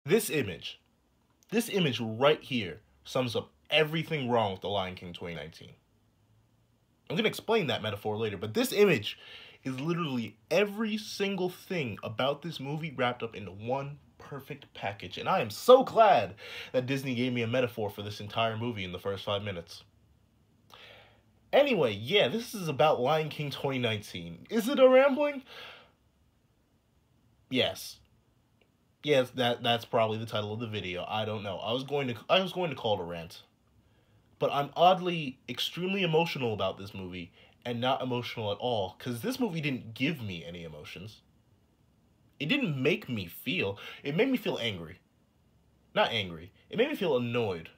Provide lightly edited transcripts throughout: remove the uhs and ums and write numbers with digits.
This image, this image right here sums up everything wrong with The Lion King 2019. I'm going to explain that metaphor later, but this image is literally every single thing about this movie wrapped up into one perfect package. And I am so glad that Disney gave me a metaphor for this entire movie in the first 5 minutes. Anyway, yeah, this is about Lion King 2019. Is it a rambling? Yes. Yes, that's probably the title of the video. I don't know. I was going to call it a rant. But I'm oddly extremely emotional about this movie and not emotional at all, because this movie didn't give me any emotions. It didn't make me feel. It made me feel angry. Not angry. It made me feel annoyed.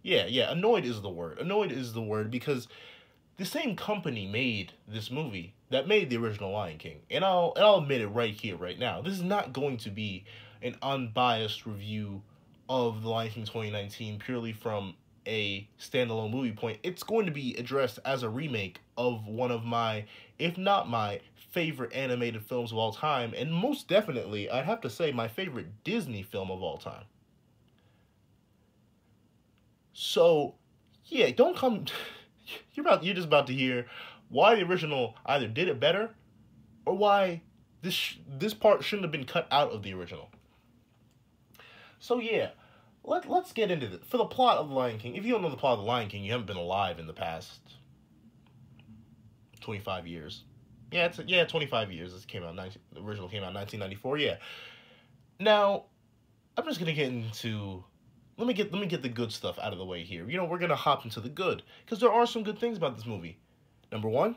Yeah, annoyed is the word. Annoyed is the word because the same company made this movie that made the original Lion King. And I'll admit it right here, right now. This is not going to be an unbiased review of The Lion King 2019 purely from a standalone movie point. It's going to be addressed as a remake of one of my, if not my, favorite animated films of all time, and most definitely, I'd have to say, my favorite Disney film of all time. So, yeah, don't come... You're just about to hear why the original either did it better or why this part shouldn't have been cut out of the original. So yeah, let's get into this. For the plot of The Lion King, if you don't know the plot of The Lion King, you haven't been alive in the past 25 years. Yeah, 25 years. This came out the original came out in 1994. Yeah. Now, I'm just gonna get into. Let me get the good stuff out of the way here. We're gonna hop into the good because there are some good things about this movie. Number one,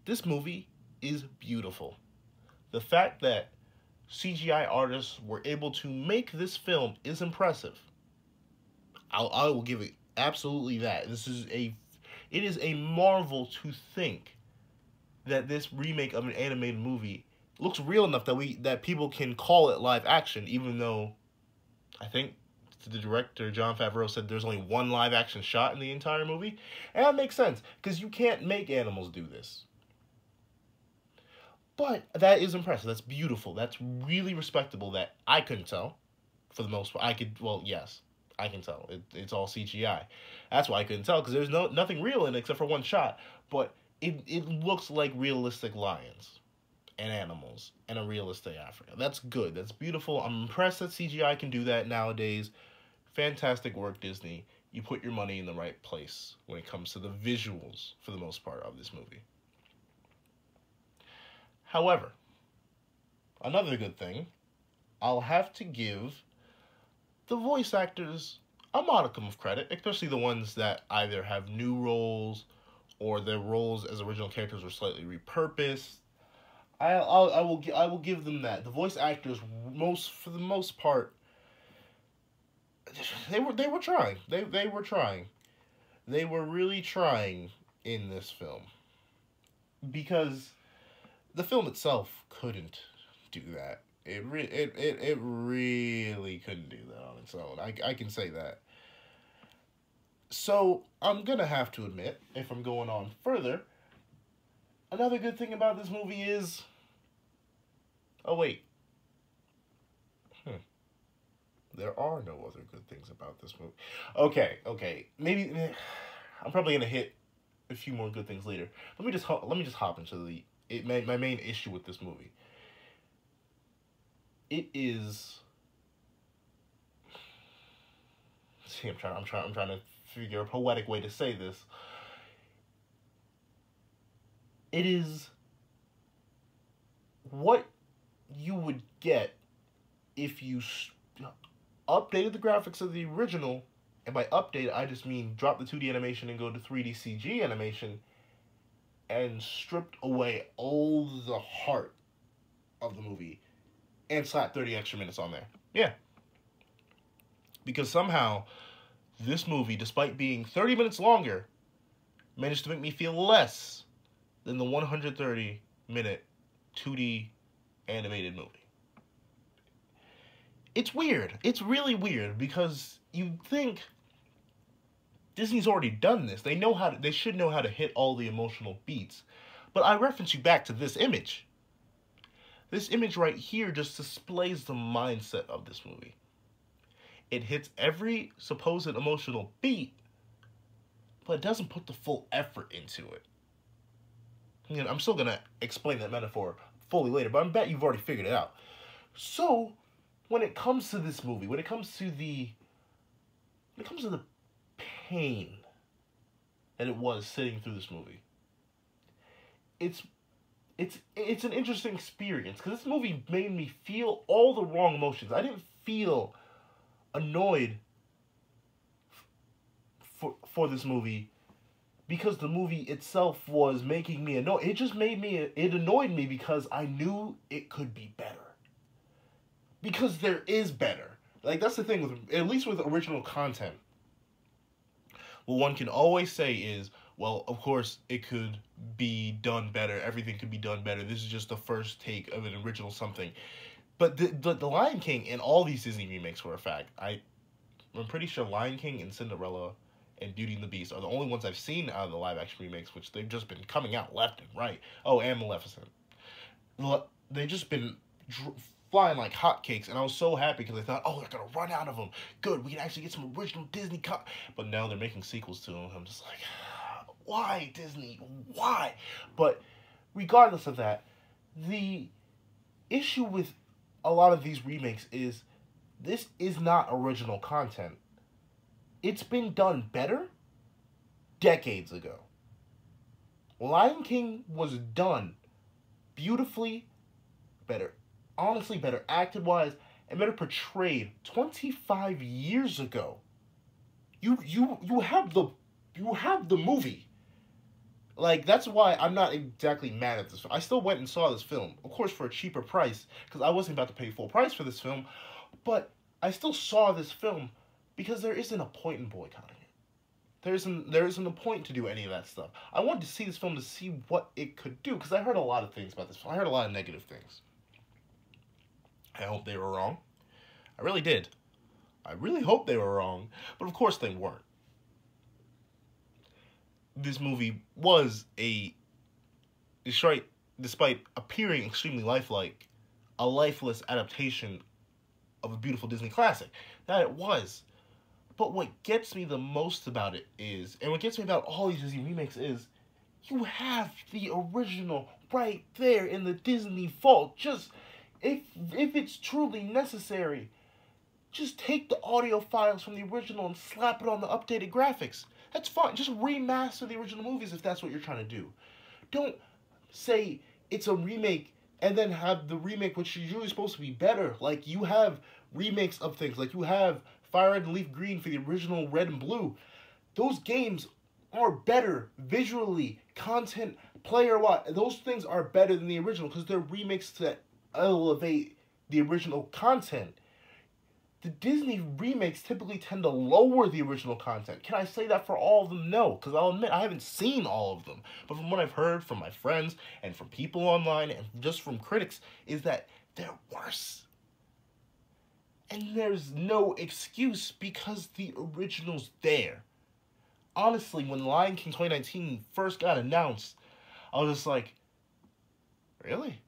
this movie is beautiful. The fact that CGI artists were able to make this film is impressive. I will give it absolutely that. It is a marvel to think that this remake of an animated movie looks real enough that people can call it live action, even though I think the director Jon Favreau said there's only one live action shot in the entire movie, and that makes sense because you can't make animals do this. But that is impressive. That's beautiful. That's really respectable. That I couldn't tell, for the most part. Well, yes, I can tell. It's all CGI. That's why I couldn't tell because there's nothing real in it except for one shot. But it looks like realistic lions and animals and a realistic Africa. That's good. That's beautiful. I'm impressed that CGI can do that nowadays. Fantastic work, Disney. You put your money in the right place when it comes to the visuals, for the most part, of this movie. However, another good thing, I'll have to give the voice actors a modicum of credit, especially the ones that either have new roles or their roles as original characters were slightly repurposed. I will give them that. The voice actors, for the most part, they were trying. They were trying. They were really trying in this film because the film itself couldn't do that. It really couldn't do that on its own. I can say that. So I'm gonna have to admit, if I'm going on further, another good thing about this movie is... Oh, wait. There are no other good things about this movie. Okay. Maybe... I'm probably going to hit a few more good things later. Let me just hop into my main issue with this movie. It is... See, I'm trying to figure a poetic way to say this. It is what you would get if you updated the graphics of the original, and by update I just mean drop the 2D animation and go to 3D CG animation, and stripped away all the heart of the movie and slapped 30 extra minutes on there. Yeah. Because somehow this movie, despite being 30 minutes longer, managed to make me feel less than the 130-minute 2D animated movie. It's weird. It's really weird because you think Disney's already done this. They should know how to hit all the emotional beats. But I reference you back to this image. This image right here just displays the mindset of this movie. It hits every supposed emotional beat, but it doesn't put the full effort into it. And I'm still gonna explain that metaphor fully later, but I bet you've already figured it out. So, when it comes to this movie, when it comes to the pain that it was sitting through this movie, it's it's an interesting experience because this movie made me feel all the wrong emotions. I didn't feel annoyed for this movie because the movie itself was making me annoyed. It annoyed me because I knew it could be better. Because there is better. Like, that's the thing with, at least with original content. What one can always say is, well, of course, it could be done better. Everything could be done better. This is just the first take of an original something. But the Lion King and all these Disney remakes, for a fact, I'm pretty sure Lion King and Cinderella and Beauty and the Beast are the only ones I've seen out of the live-action remakes, which they've just been coming out left and right. Oh, and Maleficent. They've just been flying like hotcakes, and I was so happy because I thought, oh, they're gonna run out of them. Good, we can actually get some original Disney But now they're making sequels to them. I'm just like, why, Disney? Why? But regardless of that, the issue with a lot of these remakes is this is not original content. It's been done better decades ago. Lion King was done beautifully better, honestly better acted wise, and better portrayed 25 years ago. You have the movie. Like, that's why I'm not exactly mad at this film. I still went and saw this film, of course, for a cheaper price, because I wasn't about to pay full price for this film, but I still saw this film because there isn't a point in boycotting it. There isn't a point to do any of that stuff. I wanted to see this film to see what it could do, because I heard a lot of things about this film. I heard a lot of negative things. I hope they were wrong. I really did. I really hope they were wrong, but of course they weren't. This movie was despite appearing extremely lifelike, a lifeless adaptation of a beautiful Disney classic. That it was. But what gets me the most about it is, and what gets me about all these Disney remakes is, you have the original right there in the Disney vault. Just, if it's truly necessary, just take the audio files from the original and slap it on the updated graphics. That's fine. Just remaster the original movies if that's what you're trying to do. Don't say it's a remake and then have the remake, which is usually supposed to be better. Like, you have remakes of things. Like, you have Fire Red and Leaf Green for the original Red and Blue. Those games are better visually, content, player-wise. Those things are better than the original because they're remakes to elevate the original content. The Disney remakes typically tend to lower the original content. Can I say that for all of them? No, because I'll admit I haven't seen all of them. But from what I've heard from my friends and from people online and just from critics is that they're worse. And there's no excuse because the original's there. Honestly, when Lion King 2019 first got announced, I was just like, really?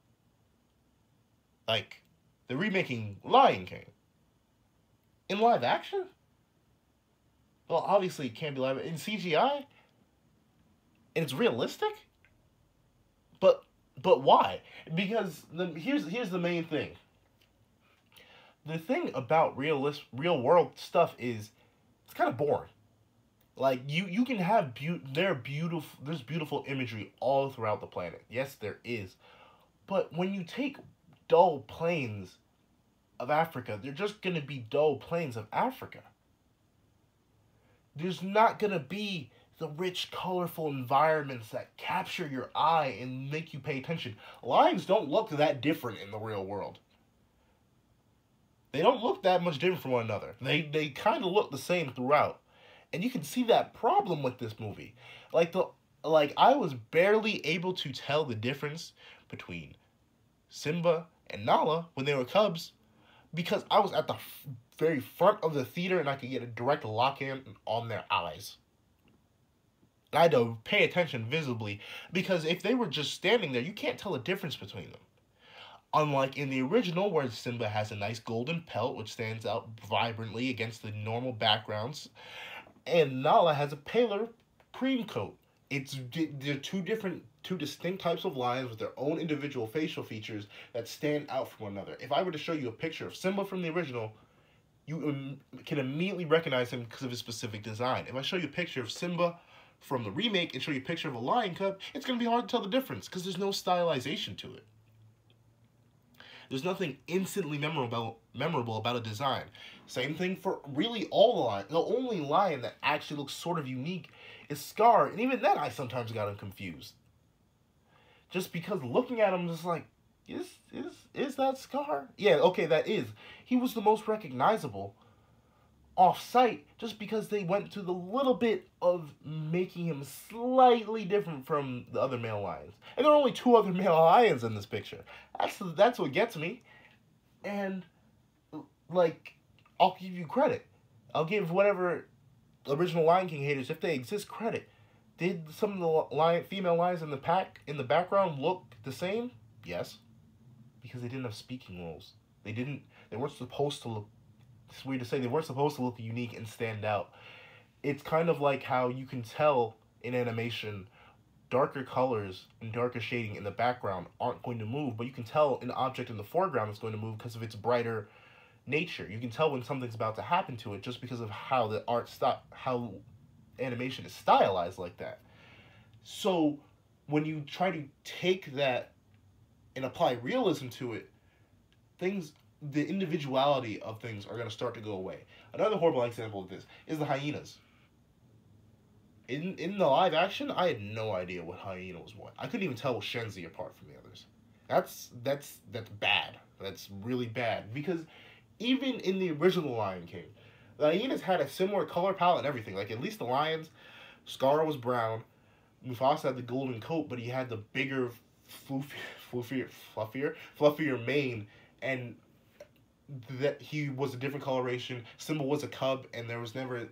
Like, they're remaking Lion King in live action? Well, obviously it can't be live in CGI, and it's realistic. But why? Because here's the main thing. The thing about real world stuff is it's kind of boring. Like, you can have there's beautiful imagery all throughout the planet. Yes, there is. But when you take dull plains of Africa, they're just going to be dull plains of Africa. There's not going to be the rich, colorful environments that capture your eye and make you pay attention. Lions don't look that different in the real world. They don't look that much different from one another. They kind of look the same throughout. And you can see that problem with this movie. Like I was barely able to tell the difference between Simba and Nala when they were cubs because I was at the very front of the theater and I could get a direct lock-in on their eyes. I had to pay attention visibly because if they were just standing there, you can't tell the difference between them. Unlike in the original, where Simba has a nice golden pelt which stands out vibrantly against the normal backgrounds, and Nala has a paler cream coat. They're two distinct types of lions with their own individual facial features that stand out from one another. If I were to show you a picture of Simba from the original, you can immediately recognize him because of his specific design. If I show you a picture of Simba from the remake and show you a picture of a lion cub, it's going to be hard to tell the difference because there's no stylization to it. There's nothing instantly memorable about a design. Same thing for really all the lions. The only lion that actually looks sort of unique is Scar, and even then I sometimes got him confused. Just because looking at him is like, is that Scar? Yeah, okay, that is. He was the most recognizable off-site just because they went to the little bit of making him slightly different from the other male lions. And there are only 2 other male lions in this picture. That's what gets me. And, like, I'll give you credit. I'll give whatever original Lion King haters, if they exist, credit. Did some of the female lions in the background look the same? Yes. Because they didn't have speaking roles. They weren't supposed to look, it's weird to say, they weren't supposed to look unique and stand out. It's kind of like how you can tell in animation darker colors and darker shading in the background aren't going to move, but you can tell an object in the foreground is going to move because of its brighter nature. You can tell when something's about to happen to it just because of how how animation is stylized like that. So when you try to take that and apply realism to it, the individuality of things are going to start to go away. Another horrible example of this is the hyenas. In the live action, I had no idea what hyena was what. I couldn't even tell Shenzi apart from the others. That's bad. That's really bad. Because even in the original Lion King, the hyenas had a similar color palette and everything. Like, at least the lions, Scar was brown, Mufasa had the golden coat, but he had the bigger, fluffier mane, and that he was a different coloration. Simba was a cub, and there was never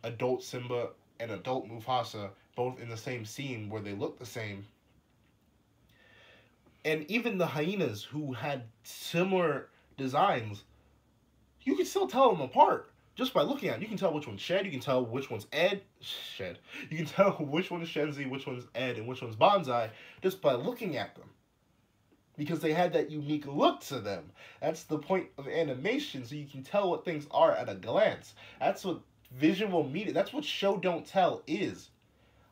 adult Simba and adult Mufasa both in the same scene where they looked the same. And even the hyenas, who had similar designs, you can still tell them apart just by looking at them. You can tell which one's Shed, you can tell which one's Shed. You can tell which one is Shenzi, which one's Ed, and which one's Bonsai just by looking at them. Because they had that unique look to them. That's the point of animation, so you can tell what things are at a glance. That's what visual media, that's what show don't tell is.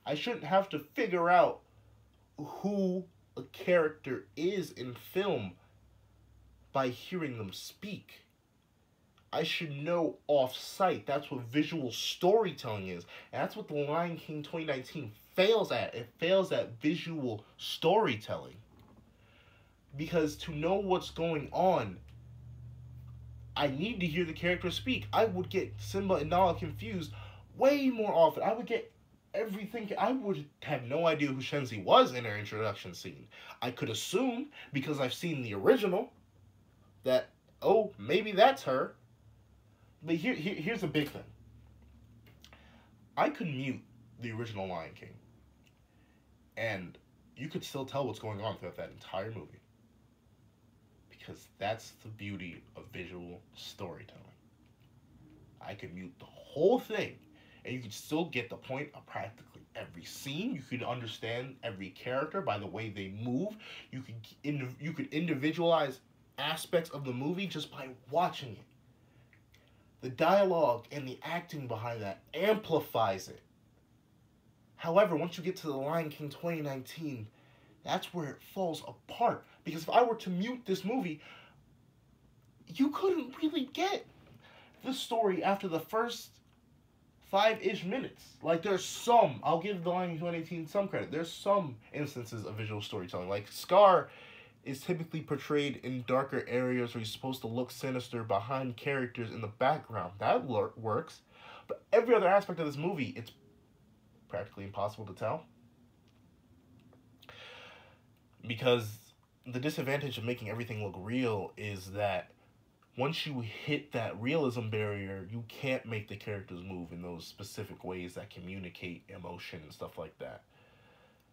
I shouldn't have to figure out who a character is in film by hearing them speak. I should know off-site. That's what visual storytelling is. And that's what The Lion King 2019 fails at. It fails at visual storytelling. Because to know what's going on, I need to hear the character speak. I would get Simba and Nala confused way more often. I would get everything. I would have no idea who Shenzi was in her introduction scene. I could assume, because I've seen the original, that, oh, maybe that's her. But here's a big thing. I could mute the original Lion King, and you could still tell what's going on throughout that entire movie. Because that's the beauty of visual storytelling. I could mute the whole thing, and you could still get the point of practically every scene. You could understand every character by the way they move. You could individualize aspects of the movie just by watching it. The dialogue and the acting behind that amplifies it. However, once you get to The Lion King 2019, that's where it falls apart. Because if I were to mute this movie, you couldn't really get the story after the first 5-ish minutes. Like, there's some, I'll give The Lion King 2018 some credit. There's some instances of visual storytelling. Like, Scar is typically portrayed in darker areas where he's supposed to look sinister behind characters in the background. That works. But every other aspect of this movie, it's practically impossible to tell. Because the disadvantage of making everything look real is that once you hit that realism barrier, you can't make the characters move in those specific ways that communicate emotion and stuff like that.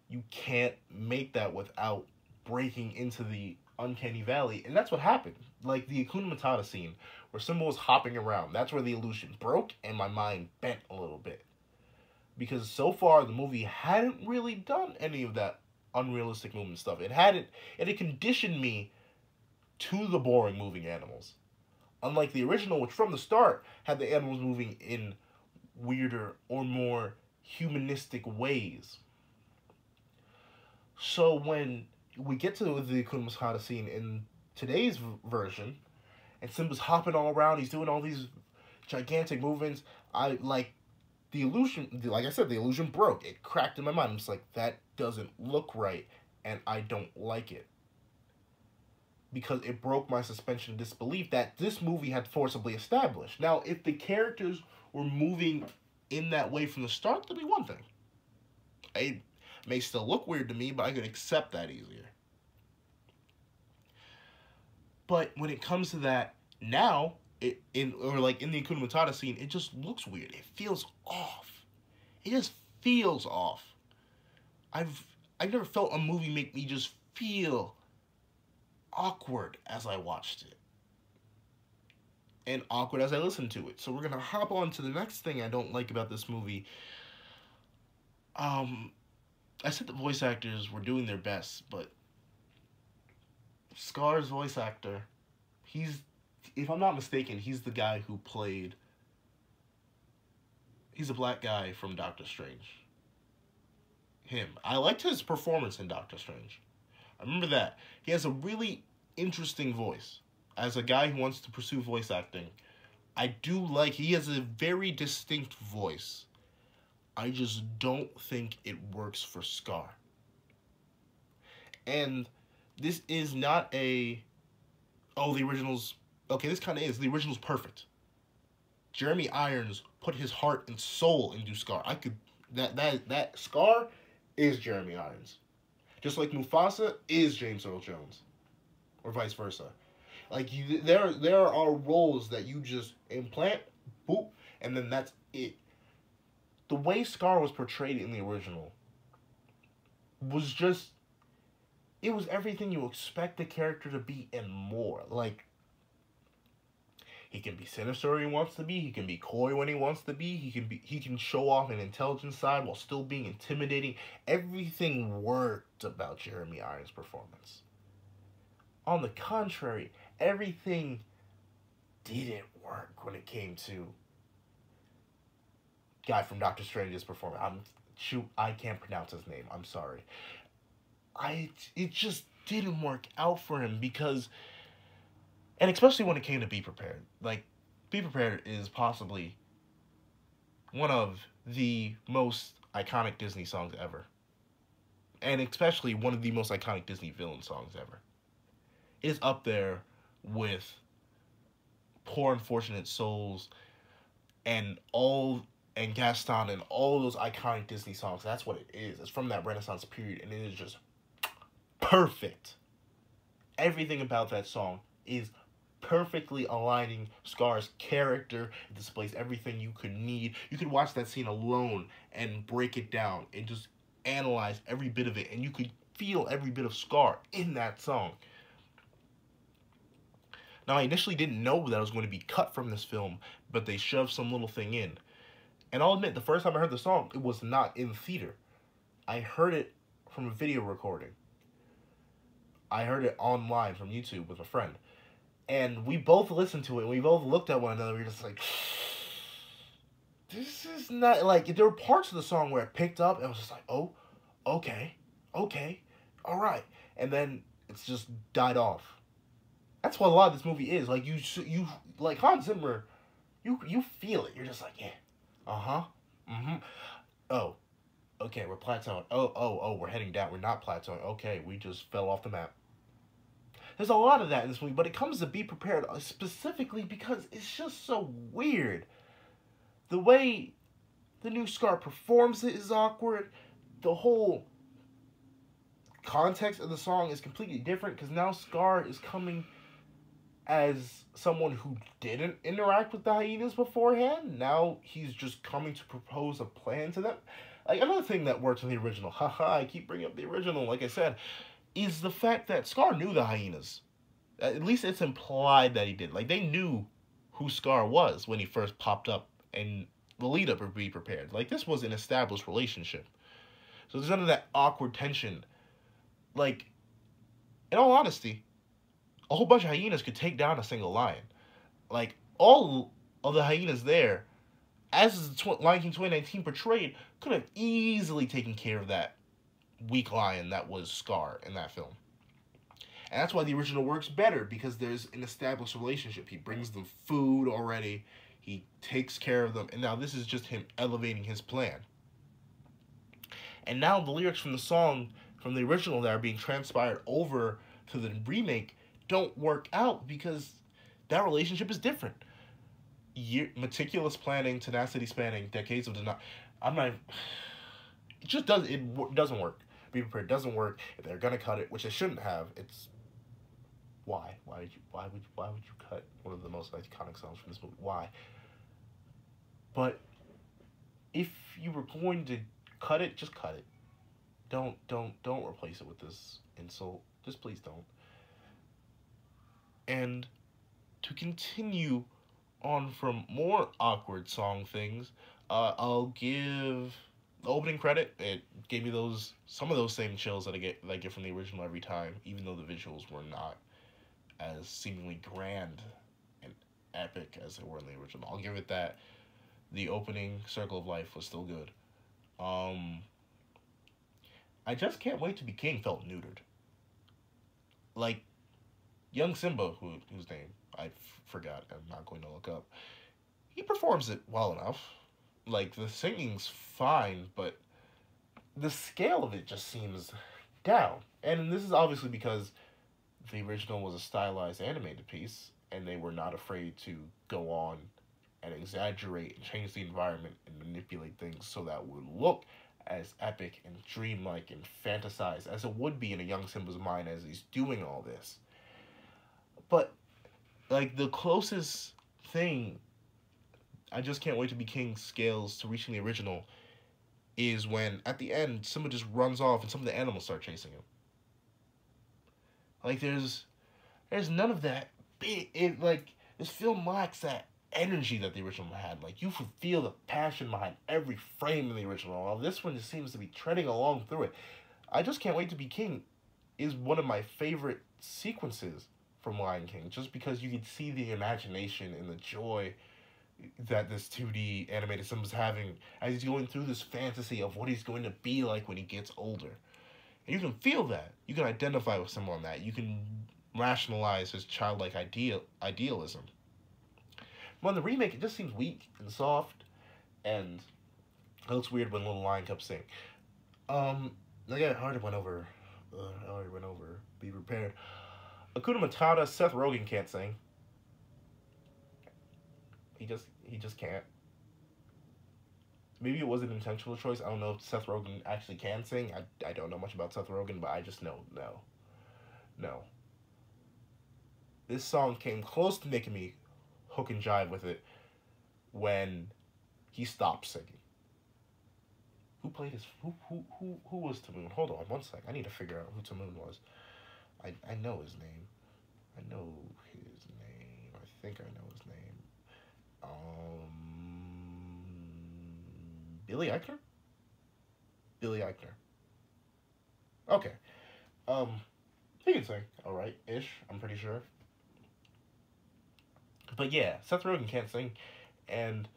You can't make that without breaking into the uncanny valley, and that's what happened. Like the Hakuna Matata scene where Simba was hopping around. That's where the illusion broke, and my mind bent a little bit because so far the movie hadn't really done any of that unrealistic movement stuff. It had conditioned me to the boring moving animals. Unlike the original, which from the start had the animals moving in weirder or more humanistic ways. So when we get to the Hakuna Matata scene in today's version, and Simba's hopping all around, he's doing all these gigantic movements. I like the illusion. Like I said, the illusion broke. It cracked in my mind. I'm just like, that doesn't look right, and I don't like it because it broke my suspension of disbelief that this movie had forcibly established. Now, if the characters were moving in that way from the start, that'd be one thing. It may still look weird to me, but I could accept that easier. But when it comes to that now, in the Hakuna Matata scene, it just looks weird. It feels off. It just feels off. I've never felt a movie make me just feel awkward as I watched it. And awkward as I listened to it. So we're gonna hop on to the next thing I don't like about this movie. I said the voice actors were doing their best, but Scar's voice actor, if I'm not mistaken, he's the guy who played, he's a black guy from Doctor Strange. Him. I liked his performance in Doctor Strange. I remember that. He has a really interesting voice. As a guy who wants to pursue voice acting, I do like, he has a very distinct voice. I just don't think it works for Scar. And this is not the original's, okay, this kind of is. The original's perfect. Jeremy Irons put his heart and soul into Scar. That Scar is Jeremy Irons. Just like Mufasa is James Earl Jones. Or vice versa. Like, there are roles that you just implant, boop, and then that's it. The way Scar was portrayed in the original was just, it was everything you expect the character to be and more. Like, he can be sinister when he wants to be. He can be coy when he wants to be. He can show off an intelligent side while still being intimidating. Everything worked about Jeremy Irons' performance. On the contrary, everything didn't work when it came to guy from Doctor Strange's performance. I can't pronounce his name. I'm sorry. It just didn't work out for him because, and especially when it came to Be Prepared. Like, Be Prepared is possibly one of the most iconic Disney songs ever. And especially one of the most iconic Disney villain songs ever. It is up there with Poor Unfortunate Souls and Gaston and all those iconic Disney songs. That's what it is. It's from that Renaissance period, and it is just perfect. Everything about that song is perfectly aligning Scar's character. It displays everything you could need. You could watch that scene alone and break it down and just analyze every bit of it, and you could feel every bit of Scar in that song. Now, I initially didn't know that it was going to be cut from this film, but they shoved some little thing in. And I'll admit, the first time I heard the song, it was not in theater. I heard it from a video recording. I heard it online from YouTube with a friend. And we both listened to it, and we both looked at one another, we were just like, this is not, like, there were parts of the song where it picked up, and I was just like, oh, okay, alright. And then it's just died off. That's what a lot of this movie is. Like, you like, Hans Zimmer, you feel it. You're just like, yeah, oh, okay, we're plateauing. Oh, we're heading down. We're not plateauing. Okay, we just fell off the map. There's a lot of that in this movie, but it comes to Be Prepared specifically because it's just so weird. The way the new Scar performs it is awkward. The whole context of the song is completely different because now Scar is coming as someone who didn't interact with the hyenas beforehand. Now he's just coming to propose a plan to them. Like, another thing that works in the original, I keep bringing up the original, like I said, is the fact that Scar knew the hyenas. At least it's implied that he did. Like, they knew who Scar was when he first popped up, and the lead up would be prepared. Like, this was an established relationship. So there's none of that awkward tension. Like, in all honesty, a whole bunch of hyenas could take down a single lion. Like, all of the hyenas there, as the Lion King 2019 portrayed, could have easily taken care of that weak lion that was Scar in that film. And that's why the original works better, because there's an established relationship. He brings them food already, he takes care of them, and now this is just him elevating his plan. And now the lyrics from the song, from the original that are being transpired over to the remake, don't work out because that relationship is different. Meticulous planning, tenacity spanning, decades of denial. It just doesn't work. Be prepared, doesn't work. If they're gonna cut it, which they shouldn't have, it's why? Why would you cut one of the most iconic songs from this movie? Why? But if you were going to cut it, just cut it. Don't replace it with this insult. Just please don't. And to continue on from more awkward song things, I'll give the opening credit. It gave me some of those same chills that I get from the original every time, even though the visuals were not as seemingly grand and epic as they were in the original. I'll give it that. The opening Circle of Life was still good. I Just Can't Wait to Be King felt neutered. Like, young Simba, whose name I forgot, I'm not going to look up, he performs it well enough. Like, the singing's fine, but the scale of it just seems down. And this is obviously because the original was a stylized animated piece, and they were not afraid to go on and exaggerate and change the environment and manipulate things so that it would look as epic and dreamlike and fantasized as it would be in a young Simba's mind as he's doing all this. But, like, the closest thing I Just Can't Wait to Be King scales to reaching the original is when, at the end, Simba just runs off and some of the animals start chasing him. Like, there's none of that. This film lacks that energy that the original had. Like, you can feel the passion behind every frame in the original. While this one just seems to be treading along through it. I Just Can't Wait to Be King is one of my favorite sequences from Lion King, just because you can see the imagination and the joy that this 2D animated Simba's having as he's going through this fantasy of what he's going to be like when he gets older. And you can feel that. You can identify with Simba on that. You can rationalize his childlike idealism. But in the remake, it just seems weak and soft, and it looks weird when Little Lion kept singing. Again, I already went over. Be prepared. Hakuna Matata, Seth Rogen can't sing. He just can't. Maybe it was an intentional choice. I don't know if Seth Rogen actually can sing. I don't know much about Seth Rogen, but I just know no. This song came close to making me hook and jive with it when he stopped singing. Who played his... Who was Tamoon? Hold on one sec. I need to figure out who Tamoon was. I know his name. I think I know his name. Billy Eichner? Billy Eichner. Okay. He can sing alright-ish, I'm pretty sure. But yeah, Seth Rogen can't sing, and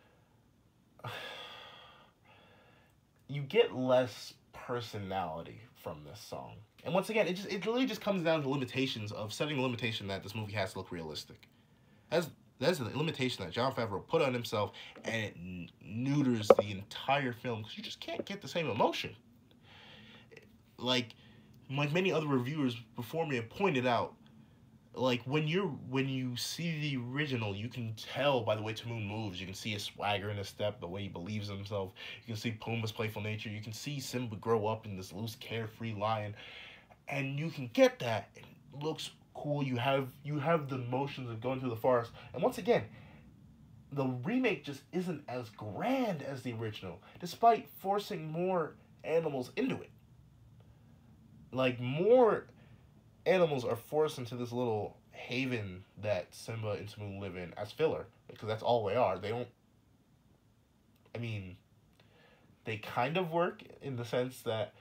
you get less personality from this song. And once again, it literally just comes down to limitations of setting the limitation that this movie has to look realistic. That's the limitation that Jon Favreau put on himself, and it neuters the entire film because you just can't get the same emotion. Like many other reviewers before me have pointed out, like when you see the original, you can tell by the way Tamoon moves. You can see his swagger in his step, the way he believes in himself. You can see Pumbaa's playful nature. You can see Simba grow up in this loose, carefree lion, and you can get that. It looks cool. You have the motions of going through the forest, and once again, the remake just isn't as grand as the original, despite forcing more animals into it. Like more animals are forced into this little haven that Simba and Timon live in as filler, because that's all they are. They don't. I mean, they kind of work in the sense that,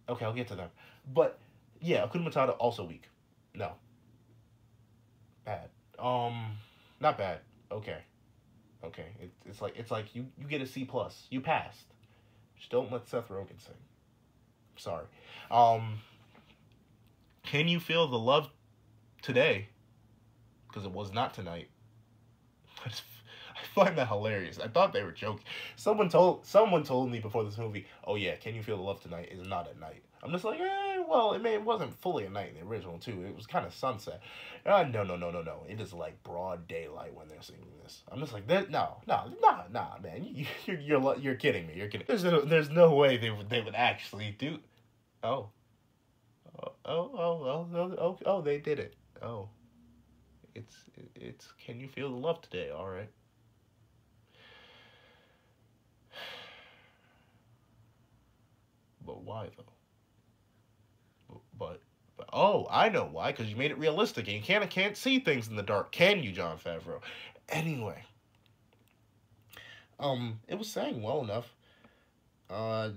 okay, I'll get to them, but yeah, Hakuna Matata also weak. No, bad. Not bad. Okay, okay. It's like you get a C plus. You passed. Just don't let Seth Rogen sing. Sorry. Um, can you feel the love today? Because it was not tonight. I find that hilarious. I thought they were joking. Someone told me before this movie, oh yeah, Can You Feel the Love Tonight is not at night. I'm just like, well, it wasn't fully at night in the original too. It was kind of sunset. No. It is like broad daylight when they're singing this. I'm just like, no, man. You're kidding me. You're kidding. There's no way they would actually do. Oh, they did it. Oh, it's Can You Feel the Love Today? All right. But why though? But oh, I know why. Because you made it realistic, and you can't see things in the dark, can you, Jon Favreau? Anyway, it was sang well enough. I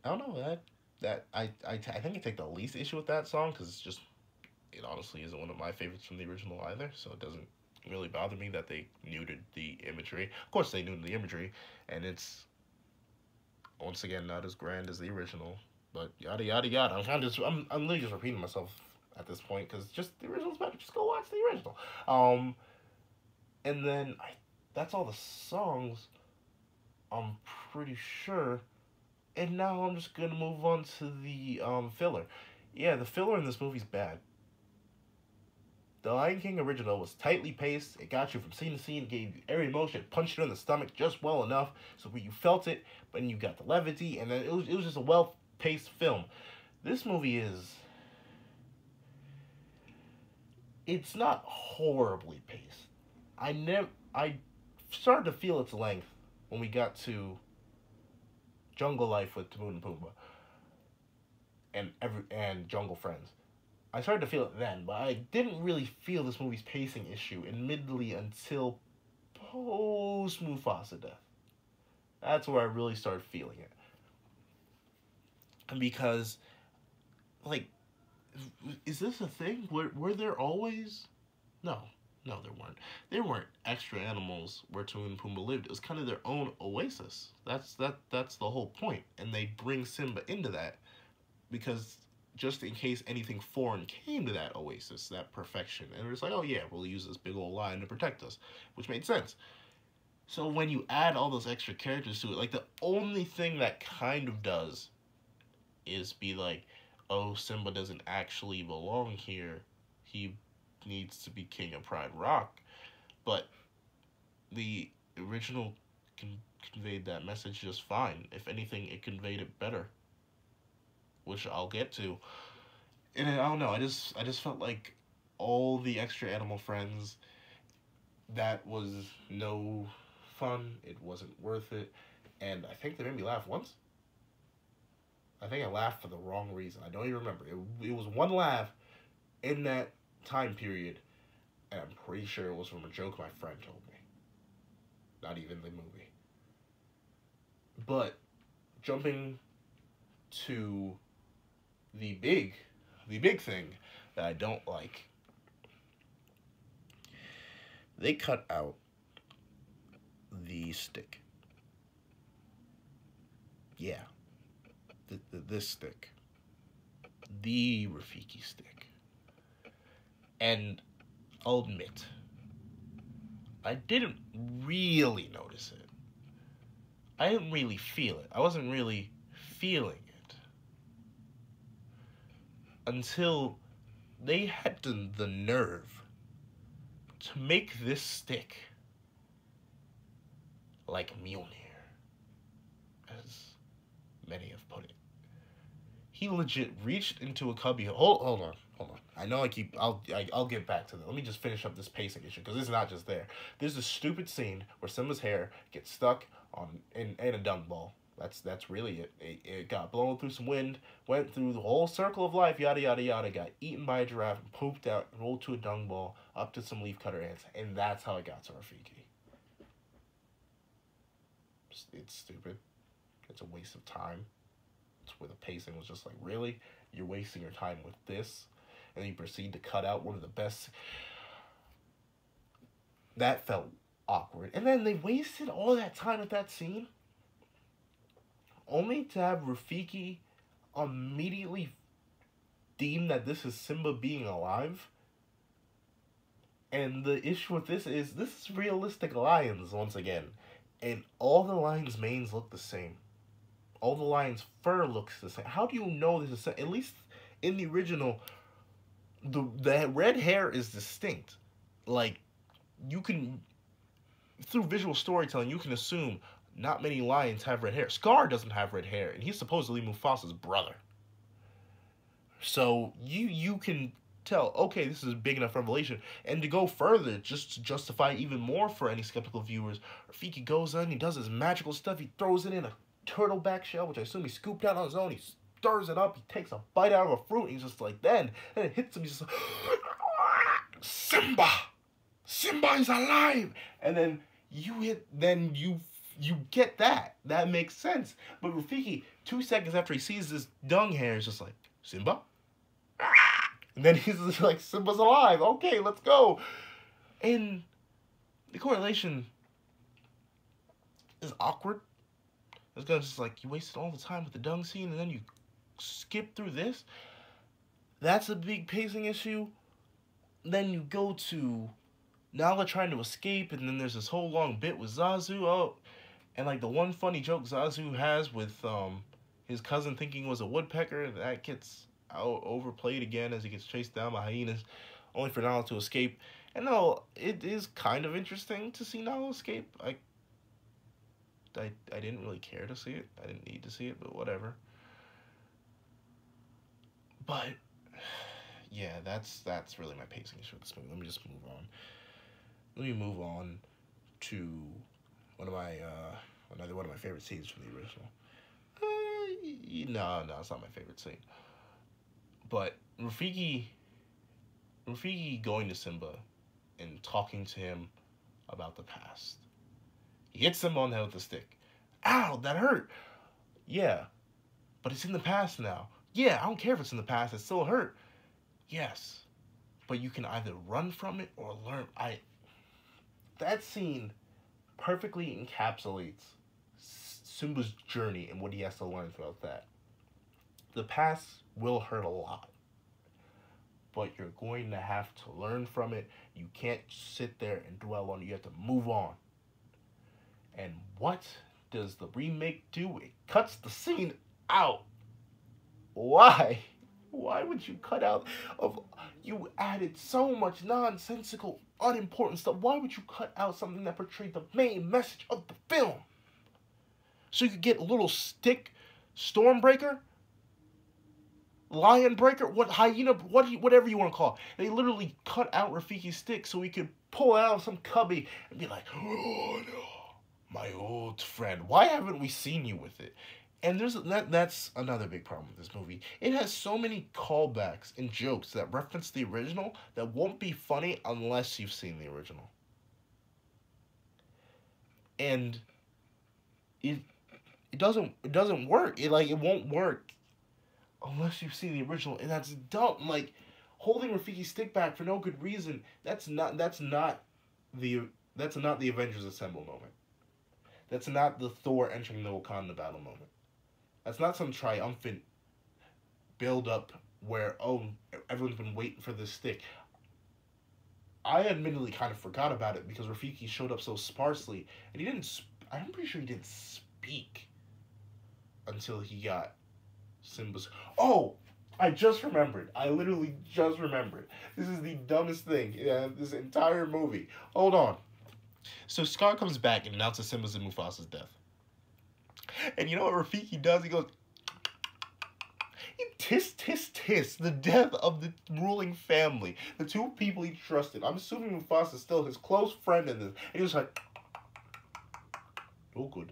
don't know I think I take the least issue with that song because it honestly isn't one of my favorites from the original either. So it doesn't really bother me that they neutered the imagery. Of course, they neutered the imagery, and it's once again not as grand as the original. But yada yada yada. I'm literally just repeating myself at this point because just the original's better. Just go watch the original. And then that's all the songs. I'm pretty sure. And now I'm just gonna move on to the filler. Yeah, the filler in this movie's bad. The Lion King original was tightly paced. It got you from scene to scene, gave you every emotion, punched you in the stomach just well enough so where you felt it, but you got the levity, and then it was just a well paced film. This movie it's not horribly paced. I started to feel its length when we got to Jungle Life with Timon and Pumbaa and Jungle Friends. I started to feel it then, but I didn't really feel this movie's pacing issue admittedly until post Mufasa death. That's where I really started feeling it. And because, like, is this a thing? Were there always? No, there weren't. There weren't extra animals where Timon and Pumbaa lived. It was kind of their own oasis. That's the whole point. And they bring Simba into that because just in case anything foreign came to that oasis, that perfection. And it's like, oh yeah, we'll use this big old lion to protect us, which made sense. So when you add all those extra characters to it, like the only thing that kind of does is be like, oh, Simba doesn't actually belong here. He needs to be king of Pride Rock. But the original conveyed that message just fine. If anything, it conveyed it better, which I'll get to. And I don't know, I just felt like all the extra animal friends, that was no fun. It wasn't worth it. And I think they made me laugh once. I think I laughed for the wrong reason. I don't even remember. It was one laugh in that time period, and I'm pretty sure it was from a joke my friend told me. Not even the movie. But jumping to the big thing that I don't like. They cut out the stick. Yeah. This stick. The Rafiki stick. And I'll admit, I didn't really notice it. I didn't really feel it. I wasn't really feeling it until they had the nerve to make this stick like Mjolnir, as many have put it. He legit reached into a cubby. Hold on. I know I'll get back to that. Let me just finish up this pacing issue because it's not just there. There's a stupid scene where Simba's hair gets stuck in a dung ball. That's really it. It got blown through some wind, went through the whole circle of life, yada yada yada, got eaten by a giraffe, pooped out, rolled to a dung ball, up to some leafcutter ants, and that's how it got to Rafiki. It's stupid. It's a waste of time. It's where the pacing was just like, really? You're wasting your time with this? And then you proceed to cut out one of the best. That felt awkward. And then they wasted all that time with that scene only to have Rafiki immediately deem that this is Simba being alive. And the issue with this is realistic lions once again. And all the lions' manes look the same. All the lions' fur looks the same. How do you know this is, at least in the original, the red hair is distinct. Like, you can, through visual storytelling, you can assume not many lions have red hair. Scar doesn't have red hair, and he's supposedly Mufasa's brother. So you can tell, okay, this is a big enough revelation. And to go further, just to justify even more for any skeptical viewers, Rafiki goes in, he does his magical stuff, he throws it in a turtleback shell, which I assume he scooped out on his own, he stirs it up, he takes a bite out of a fruit, and he's just like, then it hits him, he's just like, Simba! Simba is alive! And then you get that. That makes sense. But Rafiki, 2 seconds after he sees this dung hair, is just like, Simba? And then he's just like, Simba's alive. Okay, let's go. And the correlation is awkward. It's just like, you wasted all the time with the dung scene, and then you skip through this. That's a big pacing issue. Then you go to Nala trying to escape, and then there's this whole long bit with Zazu. Oh, and like the one funny joke Zazu has with his cousin thinking it was a woodpecker, that gets overplayed again as he gets chased down by hyenas, only for Nala to escape. And no, it is kind of interesting to see Nala escape. I didn't really care to see it. I didn't need to see it, but whatever. But yeah, that's really my pacing issue with this movie. Let me just move on. Let me move on to one of my another one of my favorite scenes from the original. No, it's not my favorite scene. But Rafiki going to Simba and talking to him about the past. He hits Simba on the head with a stick. Ow, that hurt. Yeah, but it's in the past now. Yeah, I don't care if it's in the past, it still hurt. Yes, but you can either run from it or learn. That scene perfectly encapsulates Simba's journey and what he has to learn throughout that. The past will hurt a lot, but you're going to have to learn from it. You can't sit there and dwell on it. You have to move on. And what does the remake do? It cuts the scene out. Why? Why would you cut out you added so much nonsensical, unimportant stuff. Why would you cut out something that portrayed the main message of the film? So you could get a little stick Stormbreaker? Lion Breaker? Hyena? Whatever you want to call it. They literally cut out Rafiki's stick so he could pull out some cubby and be like, oh no, my old friend. Why haven't we seen you with it? And that's another big problem with this movie. It has so many callbacks and jokes that reference the original that won't be funny unless you've seen the original. And it doesn't work. It won't work unless you've seen the original, and that's dumb. Like, holding Rafiki's stick back for no good reason. That's not the Avengers Assemble moment. That's not the Thor entering the Wakanda battle moment. That's not some triumphant build-up where, oh, everyone's been waiting for this stick. I admittedly kind of forgot about it because Rafiki showed up so sparsely, and he didn't. I'm pretty sure he didn't speak until he got Simba's. Oh, I just remembered. I literally just remembered. This is the dumbest thing in this entire movie. Hold on. So Scar comes back and announces Simba's and Mufasa's death. And you know what Rafiki does? He goes, tisk, tisk, tisk, the death of the ruling family. The two people he trusted. I'm assuming Mufasa's still his close friend in this. And he was like, oh, good.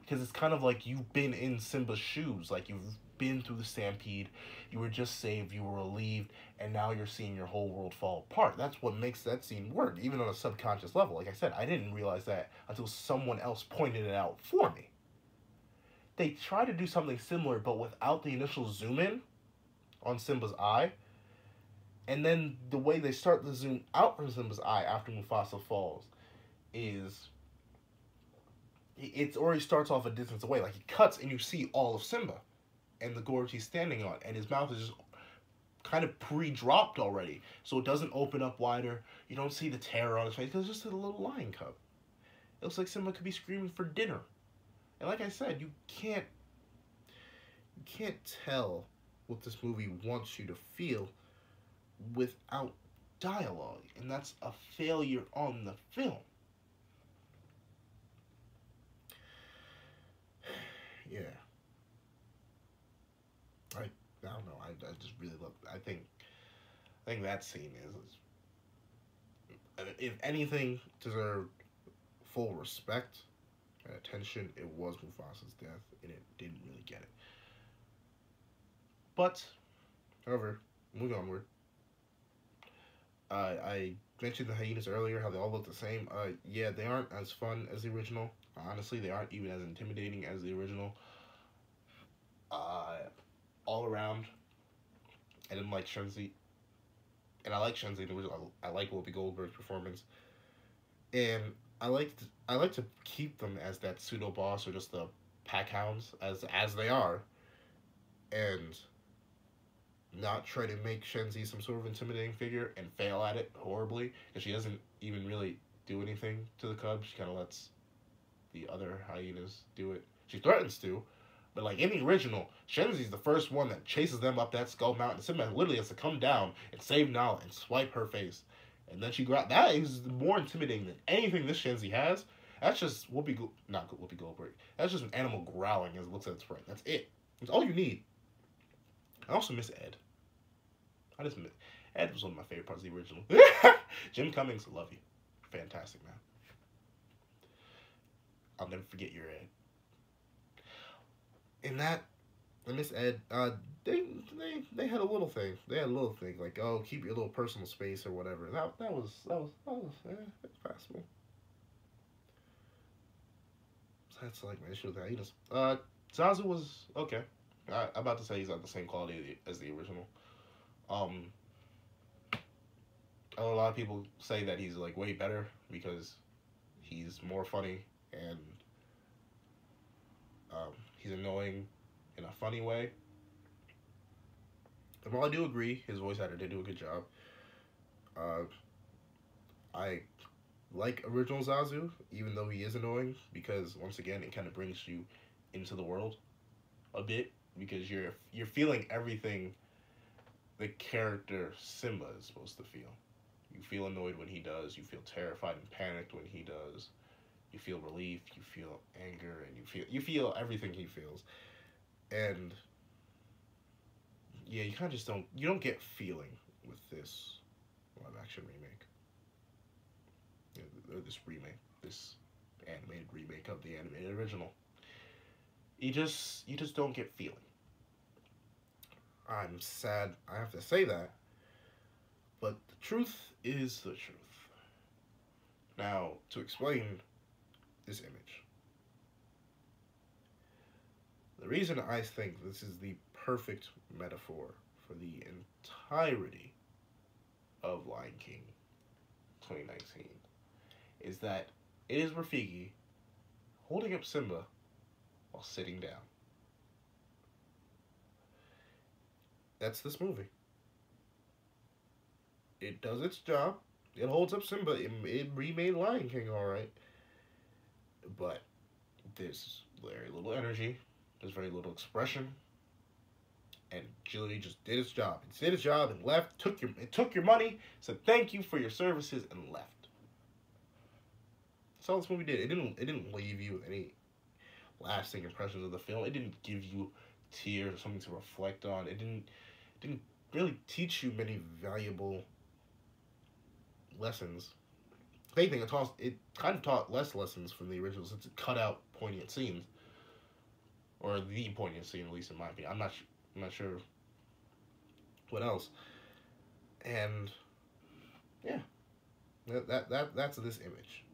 because it's kind of like you've been in Simba's shoes, like you've been through the stampede, you were just saved, you were relieved, and now you're seeing your whole world fall apart. That's what makes that scene work, even on a subconscious level. Like I said, I didn't realize that until someone else pointed it out for me. They try to do something similar, but without the initial zoom in on Simba's eye. And then the way they start to zoom out from Simba's eye after Mufasa falls is it already starts off a distance away. Like, he cuts and you see all of Simba and the gorge he's standing on, and his mouth is just kind of pre-dropped already, so it doesn't open up wider. You don't see the terror on his face because it's just a little lion cub. It looks like Simba could be screaming for dinner. And like I said, you can't tell what this movie wants you to feel without dialogue, and that's a failure on the film. Yeah. I don't know. I just really love. I think that scene is if anything deserved full respect and attention, it was Mufasa's death, and it didn't really get it. But, however, moving onward, I mentioned the hyenas earlier, how they all look the same. Yeah, they aren't as fun as the original. Honestly, they aren't even as intimidating as the original. All around, I didn't like Shenzi. And I like Shenzi in the original. I like Whoopi Goldberg's performance. And I like to keep them as that pseudo boss, or just the pack hounds as they are, and not try to make Shenzi some sort of intimidating figure and fail at it horribly, because she doesn't even really do anything to the cubs. She kind of lets the other hyenas do it. She threatens to, but like in the original, Shenzi's the first one that chases them up that Skull Mountain. Simba literally has to come down and save Nala and swipe her face. And then she that is more intimidating than anything this Shenzi has. That's just not Whoopi Goldberg. That's just an animal growling as it looks at its prey. That's it. That's all you need. I also miss Ed. Ed was one of my favorite parts of the original. Jim Cummings, love you. Fantastic, man. I'll never forget your Ed. In that, I miss Ed. They had a little thing. They had a little thing like, oh, keep your little personal space or whatever. That was passable. So that's like my issue with the hyenas. Zazu was okay. I'm about to say he's not the same quality as the original. A lot of people say that he's like way better because he's more funny and he's annoying in a funny way. And while I do agree, his voice actor did do a good job. I like original Zazu, even though he is annoying, because once again, it kind of brings you into the world a bit, because you're feeling everything the character Simba is supposed to feel. You feel annoyed when he does. You feel terrified and panicked when he does. You feel relief. You feel anger, and you feel everything he feels. And yeah, you kind of just don't get feeling with this live action remake. This animated remake of the animated original. You just don't get feeling. I'm sad I have to say that, but the truth is the truth. Now, to explain this image, the reason I think this is the perfect metaphor for the entirety of Lion King 2019 is that it is Rafiki holding up Simba while sitting down. That's this movie. It does its job. It holds up Simba. It remade Lion King alright. But there's very little energy. There's very little expression. And Julie just did its job. It did its job and left. It took your money, said thank you for your services, and left. That's all this movie did. It didn't leave you with any lasting impressions of the film. It didn't give you tears or something to reflect on. It didn't really teach you many valuable lessons. If anything, it kind of taught less lessons from the original, since it cut out poignant scenes. or the poignant scene, at least in my opinion. I'm not sure what else. And yeah, that's this image.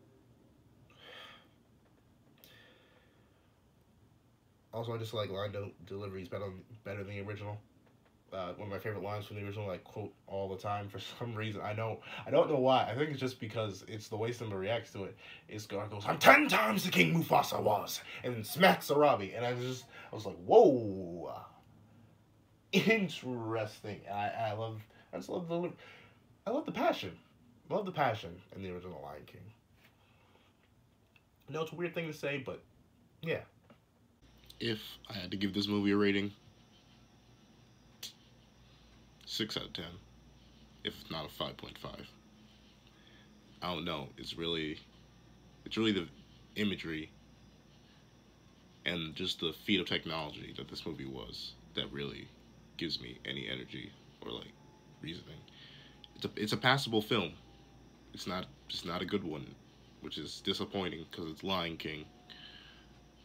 Also, I just like line delivery is better than the original. One of my favorite lines from the original, I quote all the time for some reason. I don't know why. I think it's just because it's the way Simba reacts to it. Scar goes, "I'm 10 times the king Mufasa was," and then smacks Arabi, and I was like, whoa, interesting. I just love I love the passion. I love the passion in the original Lion King. I know it's a weird thing to say, but yeah. If I had to give this movie a rating, 6 out of 10, if not a 5.5. I don't know. It's really the imagery and just the feat of technology that this movie was that really gives me any energy or like reasoning. It's a passable film. It's not a good one, which is disappointing because it's Lion King,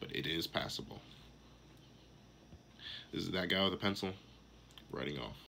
but it is passable. This is that guy with a pencil writing off.